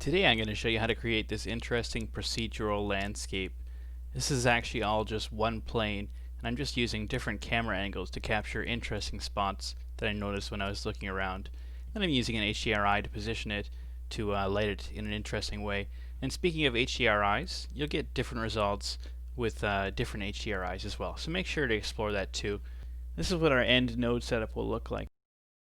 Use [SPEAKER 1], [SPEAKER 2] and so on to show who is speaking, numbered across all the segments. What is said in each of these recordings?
[SPEAKER 1] Today I'm going to show you how to create this interesting procedural landscape. This is actually all just one plane, and I'm just using different camera angles to capture interesting spots that I noticed when I was looking around. Then I'm using an HDRI to position it to light it in an interesting way. And speaking of HDRIs, you'll get different results with different HDRIs as well, so make sure to explore that too. This is what our end node setup will look like.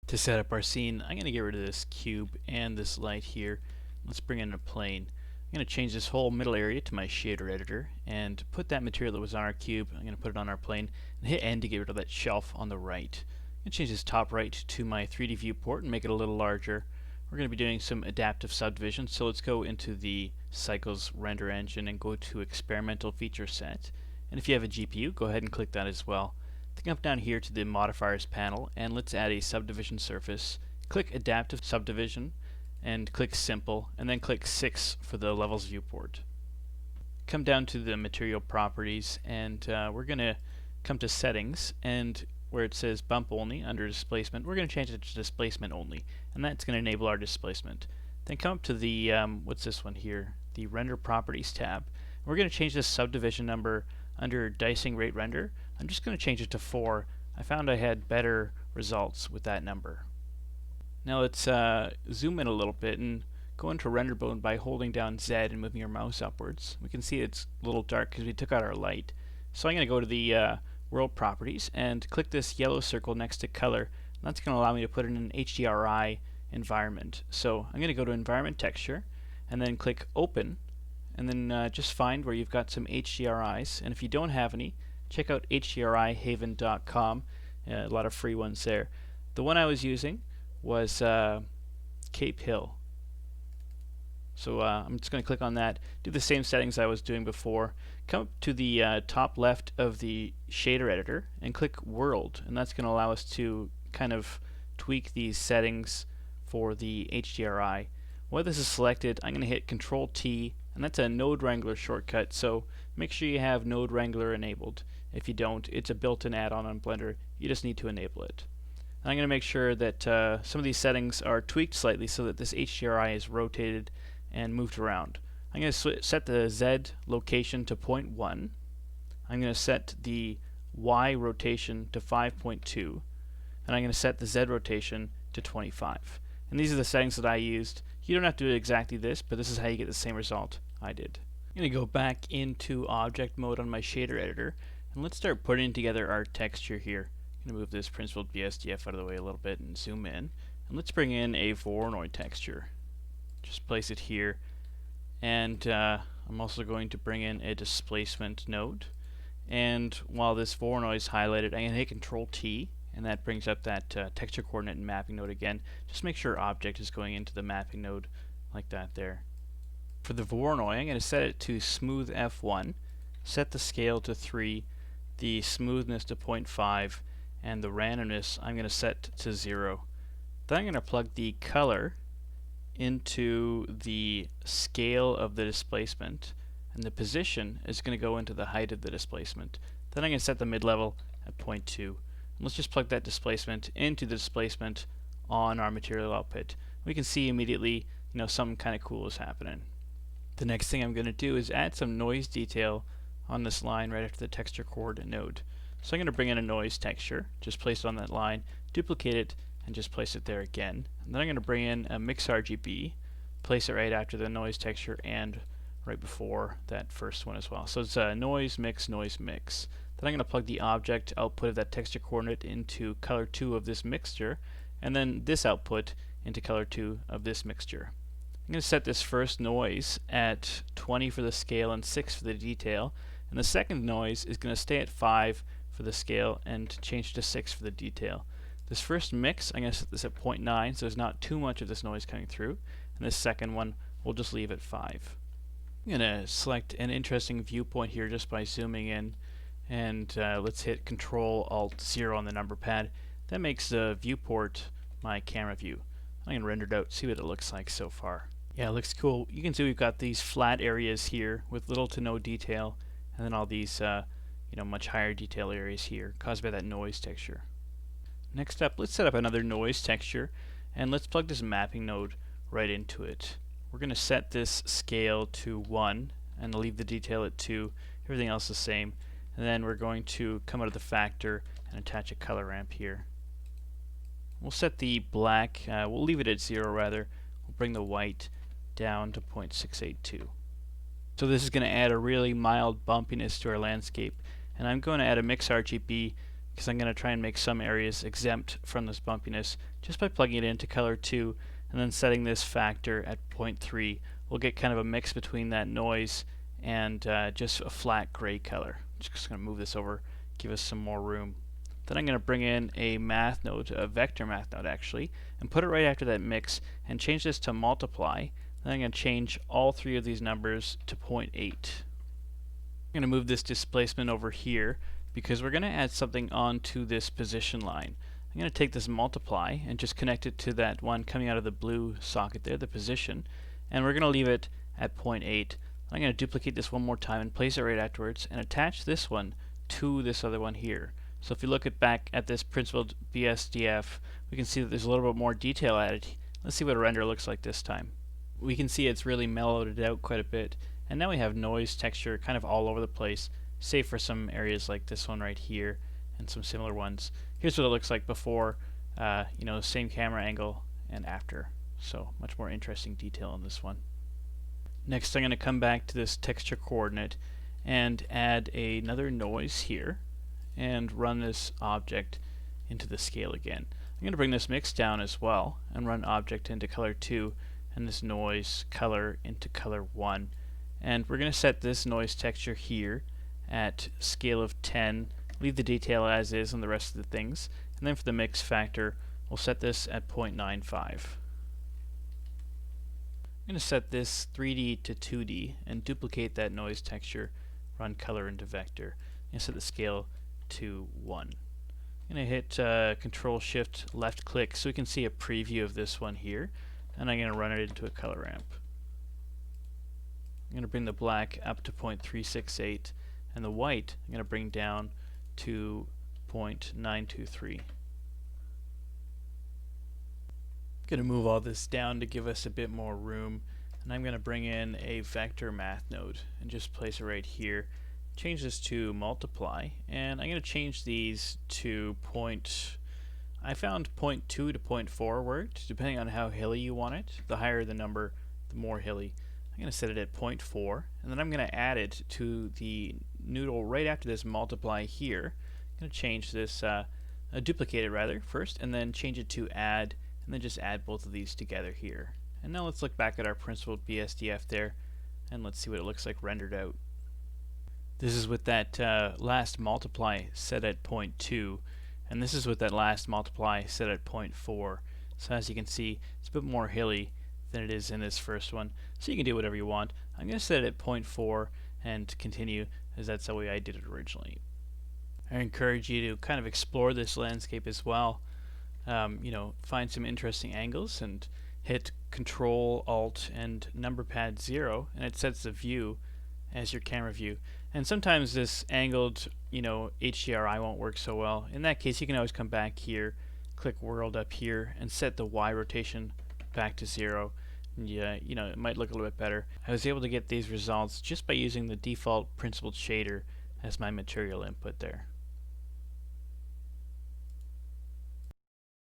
[SPEAKER 1] To set up our scene, I'm going to get rid of this cube and this light here. Let's bring in a plane. I'm going to change this whole middle area to my shader editor and put that material that was on our cube, I'm going to put it on our plane and hit N to get rid of that shelf on the right. I'm going to change this top right to my 3D viewport and make it a little larger. We're going to be doing some adaptive subdivision, so let's go into the Cycles render engine and go to experimental feature set. And if you have a GPU, go ahead and click that as well. Then come down here to the modifiers panel and let's add a subdivision surface. Click adaptive subdivision and click simple, and then click 6 for the levels viewport. Come down to the material properties, and we're going to come to settings, and where it says bump only under displacement, we're going to change it to displacement only, and that's going to enable our displacement. Then come up to the what's this one here, the render properties tab. We're going to change this subdivision number under dicing rate render. I'm just going to change it to 4. I found I had better results with that number. Now let's zoom in a little bit and go into render mode by holding down Z and moving your mouse upwards. We can see it's a little dark because we took out our light. So I'm going to go to the world properties and click this yellow circle next to color. And that's going to allow me to put in an HDRI environment. So I'm going to go to environment texture and then click open, and then just find where you've got some HDRIs. And if you don't have any, check out hdrihaven.com. A lot of free ones there. The one I was using was Cape Hill. So I'm just going to click on that, do the same settings I was doing before, come up to the top left of the shader editor and click World, and that's going to allow us to kind of tweak these settings for the HDRI. While this is selected, I'm going to hit Control T, and that's a Node Wrangler shortcut, so make sure you have Node Wrangler enabled. If you don't, it's a built-in add-on on Blender, you just need to enable it. I'm going to make sure that some of these settings are tweaked slightly so that this HDRI is rotated and moved around. I'm going to set the Z location to 0.1. I'm going to set the Y rotation to 5.2. And I'm going to set the Z rotation to 25. And these are the settings that I used. You don't have to do exactly this, but this is how you get the same result I did. I'm going to go back into object mode on my shader editor, and let's start putting together our texture here. I'm going to move this principled BSDF out of the way a little bit and zoom in. And let's bring in a Voronoi texture. Just place it here. And I'm also going to bring in a displacement node. And while this Voronoi is highlighted, I'm going to hit Control T, and that brings up that texture coordinate and mapping node again. Just make sure object is going into the mapping node like that there. For the Voronoi, I'm going to set it to smooth F1, set the scale to 3, the smoothness to 0.5, and the randomness I'm going to set to 0. Then I'm going to plug the color into the scale of the displacement, and the position is going to go into the height of the displacement. Then I'm going to set the mid-level at 0.2. And let's just plug that displacement into the displacement on our material output. We can see immediately, something kind of cool is happening. The next thing I'm going to do is add some noise detail on this line right after the texture coordinate node. So I'm going to bring in a noise texture, just place it on that line, duplicate it, and just place it there again. And then I'm going to bring in a mix RGB, place it right after the noise texture and right before that first one as well. So it's noise, mix, noise, mix. Then I'm going to plug the object output of that texture coordinate into color 2 of this mixture, and then this output into color 2 of this mixture. I'm going to set this first noise at 20 for the scale and 6 for the detail, and the second noise is going to stay at 5 for the scale and change to 6 for the detail. This first mix, I'm going to set this at 0.9 so there's not too much of this noise coming through, and this second one we'll just leave at 5. I'm going to select an interesting viewpoint here just by zooming in, and let's hit Control Alt 0 on the number pad. That makes the viewport my camera view. I'm going to render it out, see what it looks like so far. Yeah, it looks cool. You can see we've got these flat areas here with little to no detail, and then all these much higher detail areas here caused by that noise texture. Next up, let's set up another noise texture, and let's plug this mapping node right into it. we're going to set this scale to 1 and leave the detail at 2, everything else the same, and then we're going to come out of the factor and attach a color ramp here. We'll set the black, we'll leave it at 0 rather, we'll bring the white down to 0.682. So this is going to add a really mild bumpiness to our landscape, and I'm going to add a mix RGB because I'm going to try and make some areas exempt from this bumpiness just by plugging it into color 2 and then setting this factor at 0.3. We'll get kind of a mix between that noise and just a flat gray color. I'm just going to move this over, give us some more room. Then I'm going to bring in a math node, a vector math node actually, and put it right after that mix and change this to multiply. Then I'm going to change all three of these numbers to 0.8. I'm going to move this displacement over here because we're going to add something onto this position line. I'm going to take this multiply and just connect it to that one coming out of the blue socket there, the position, and we're going to leave it at 0.8. I'm going to duplicate this one more time and place it right afterwards and attach this one to this other one here. So if you look back at this principled BSDF, we can see that there's a little bit more detail added. Let's see what a render looks like this time. We can see it's really mellowed it out quite a bit, and now we have noise texture kind of all over the place, save for some areas like this one right here and some similar ones. Here's what it looks like before, same camera angle and after. So much more interesting detail in this one. Next I'm going to come back to this texture coordinate and add another noise here and run this object into the scale again. I'm going to bring this mix down as well and run object into color 2 and this noise color into color 1, and we're going to set this noise texture here at scale of 10, leave the detail as is on the rest of the things, and then for the mix factor we'll set this at 0.95. I'm going to set this 3D to 2D and duplicate that noise texture, run color into vector, and set the scale to 1. I'm going to hit Control Shift left click so we can see a preview of this one here, and I'm going to run it into a color ramp. I'm going to bring the black up to 0.368 and the white I'm going to bring down to 0.923. I'm going to move all this down to give us a bit more room, and I'm going to bring in a vector math node and just place it right here. Change this to multiply, and I'm going to change these to I found 0.2 to 0.4 worked, depending on how hilly you want it. The higher the number, the more hilly. I'm going to set it at 0.4, and then I'm going to add it to the noodle right after this multiply here. I'm going to change this, duplicate it rather first, and then change it to add, and then just add both of these together here. And now let's look back at our principled BSDF there, and let's see what it looks like rendered out. This is with that last multiply set at 0.2, and this is with that last multiply set at 0.4. So as you can see, it's a bit more hilly than it is in this first one, so you can do whatever you want. I'm going to set it at 0.4 and continue, as that's the way I did it originally. I encourage you to kind of explore this landscape as well. Find some interesting angles and hit Control Alt and number pad 0, and it sets the view as your camera view. And sometimes this angled, HDRI won't work so well. In that case, you can always come back here, click World up here, and set the Y rotation back to 0. And it might look a little bit better. I was able to get these results just by using the default principled shader as my material input there.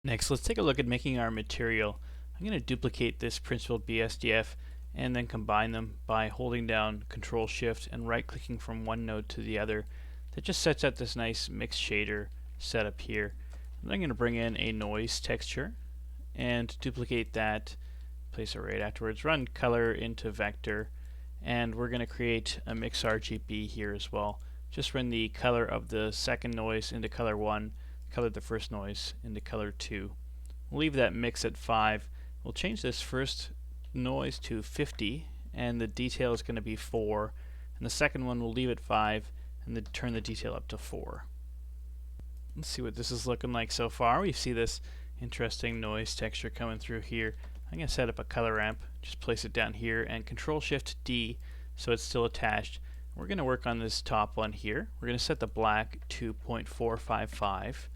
[SPEAKER 1] Next, let's take a look at making our material. I'm going to duplicate this principled BSDF and then combine them by holding down Control Shift and right clicking from one node to the other. That just sets up this nice mix shader setup here. And I'm going to bring in a noise texture and duplicate that, place it right afterwards, run color into vector, and we're going to create a mix RGB here as well. Just run the color of the second noise into color 1, color of the first noise into color 2. We'll leave that mix at 5. We'll change this first noise to 50, and the detail is going to be 4, and the second one we'll leave at 5 and then turn the detail up to 4. Let's see what this is looking like so far. We see this interesting noise texture coming through here. I'm going to set up a color ramp, just place it down here and Control Shift D so it's still attached. We're going to work on this top one here. We're going to set the black to 0.455.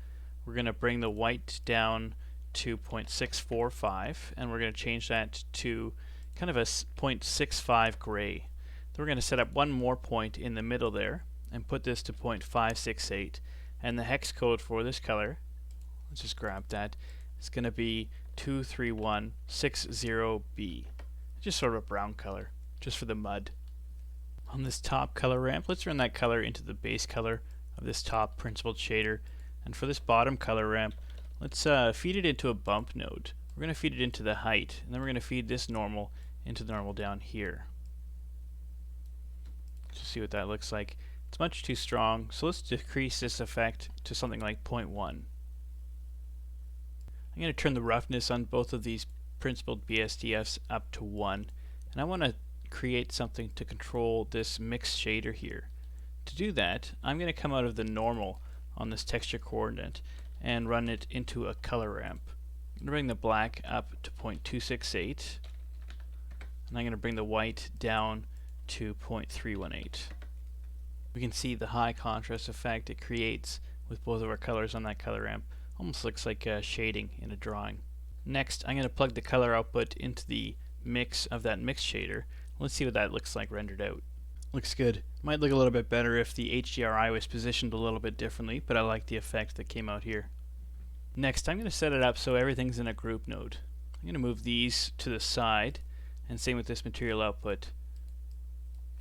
[SPEAKER 1] We're going to bring the white down to 0.645, and we're going to change that to kind of a 0.65 gray. Then we're going to set up one more point in the middle there and put this to 0.568, and the hex code for this color, let's just grab that, it's going to be 23160B. Just sort of a brown color, just for the mud. On this top color ramp, let's run that color into the base color of this top principled shader, and for this bottom color ramp, let's feed it into a bump node. We're going to feed it into the height, and then we're going to feed this normal into the normal down here. Just see what that looks like. It's much too strong, so let's decrease this effect to something like 0.1. I'm going to turn the roughness on both of these principled BSDFs up to 1, and I want to create something to control this mixed shader here. To do that, I'm going to come out of the normal on this texture coordinate and run it into a color ramp. I'm going to bring the black up to 0.268, and I'm going to bring the white down to 0.318. We can see the high contrast effect it creates with both of our colors on that color ramp. Almost looks like shading in a drawing. Next, I'm going to plug the color output into the mix of that mix shader. Let's see what that looks like rendered out. Looks good. Might look a little bit better if the HDRI was positioned a little bit differently, but I like the effect that came out here. Next, I'm going to set it up so everything's in a group node. I'm going to move these to the side, and same with this material output.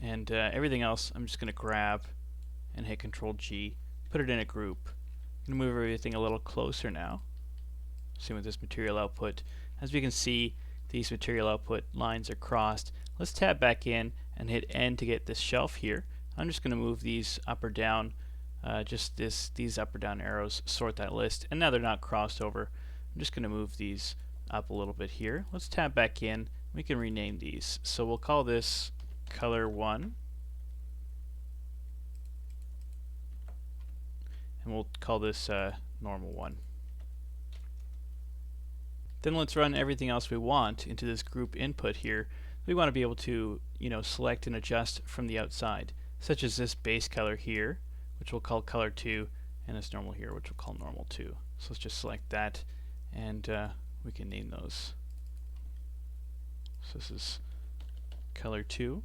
[SPEAKER 1] And everything else I'm just going to grab and hit Control G, put it in a group. I'm going to move everything a little closer now. Same with this material output. As we can see, these material output lines are crossed. Let's tab back in and hit N to get this shelf here. I'm just going to move these up or down, these up or down arrows sort that list, and now they're not crossed over. I'm just going to move these up a little bit here. Let's tab back in. We can rename these. So we'll call this color 1, and we'll call this normal 1. Then let's run everything else we want into this group input here. We want to be able to, select and adjust from the outside, such as this base color here, which we'll call color 2, and this normal here, which we'll call normal 2. So let's just select that, and we can name those. So this is color 2,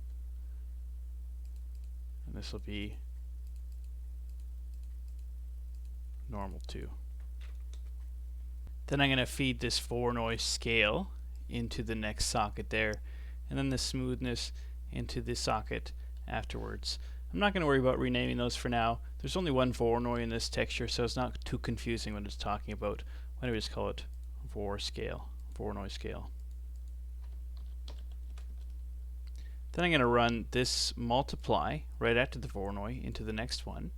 [SPEAKER 1] and this will be normal 2. Then I'm going to feed this noise scale into the next socket there, and then the smoothness into the socket afterwards. I'm not going to worry about renaming those for now. There's only one Voronoi in this texture, so it's not too confusing when it's talking about. Why don't we just call it Voronoi scale. Then I'm going to run this multiply right after the Voronoi into the next one,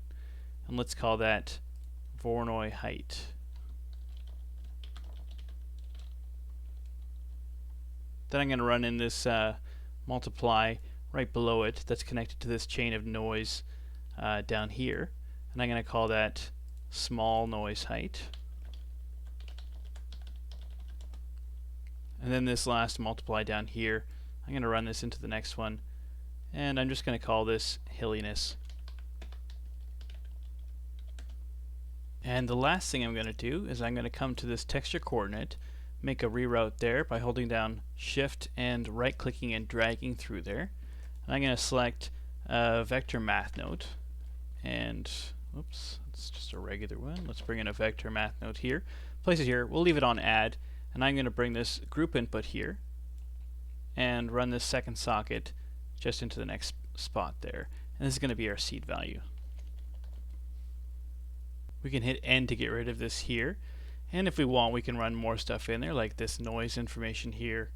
[SPEAKER 1] and let's call that Voronoi height. Then I'm going to run in this multiply right below it that's connected to this chain of noise down here, and I'm going to call that small noise height. And then this last multiply down here, I'm going to run this into the next one, and I'm just going to call this hilliness. And the last thing I'm going to do is I'm going to come to this texture coordinate, make a reroute there by holding down Shift and right-clicking and dragging through there. And I'm going to select a vector math node, and oops, it's just a regular one. Let's bring in a vector math node here. Place it here. We'll leave it on add, and I'm going to bring this group input here and run this second socket just into the next spot there. And this is going to be our seed value. We can hit N to get rid of this here. And if we want, we can run more stuff in there, like this noise information here.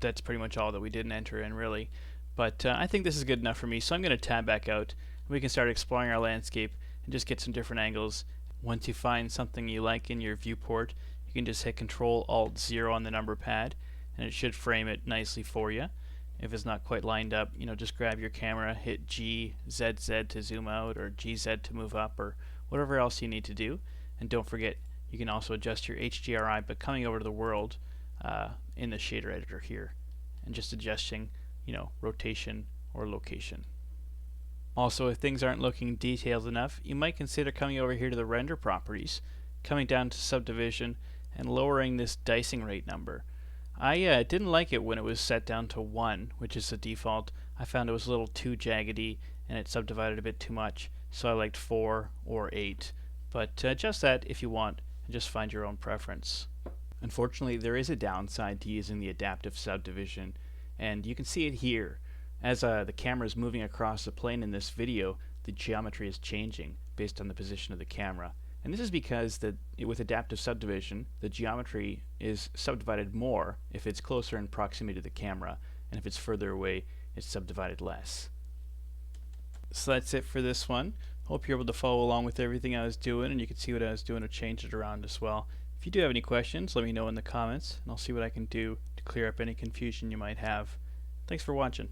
[SPEAKER 1] That's pretty much all that we didn't enter in, really. But I think this is good enough for me, so I'm going to tab back out. And we can start exploring our landscape and just get some different angles. Once you find something you like in your viewport, you can just hit Control-Alt-0 on the number pad, and it should frame it nicely for you. If it's not quite lined up, just grab your camera, hit G, ZZ to zoom out, or GZ to move up, or whatever else you need to do. And don't forget, you can also adjust your HDRI by coming over to the world in the shader editor here, and just adjusting, rotation or location. Also, if things aren't looking detailed enough, you might consider coming over here to the render properties, coming down to subdivision, and lowering this dicing rate number. I didn't like it when it was set down to 1, which is the default. I found it was a little too jaggedy and it subdivided a bit too much, so I liked 4 or 8. But adjust that if you want and just find your own preference. Unfortunately, there is a downside to using the adaptive subdivision, and you can see it here. As the camera is moving across the plane in this video, the geometry is changing based on the position of the camera. And this is because with adaptive subdivision, the geometry is subdivided more if it's closer in proximity to the camera, and if it's further away, it's subdivided less. So that's it for this one. Hope you're able to follow along with everything I was doing, and you can see what I was doing to change it around as well. If you do have any questions, let me know in the comments, and I'll see what I can do to clear up any confusion you might have. Thanks for watching.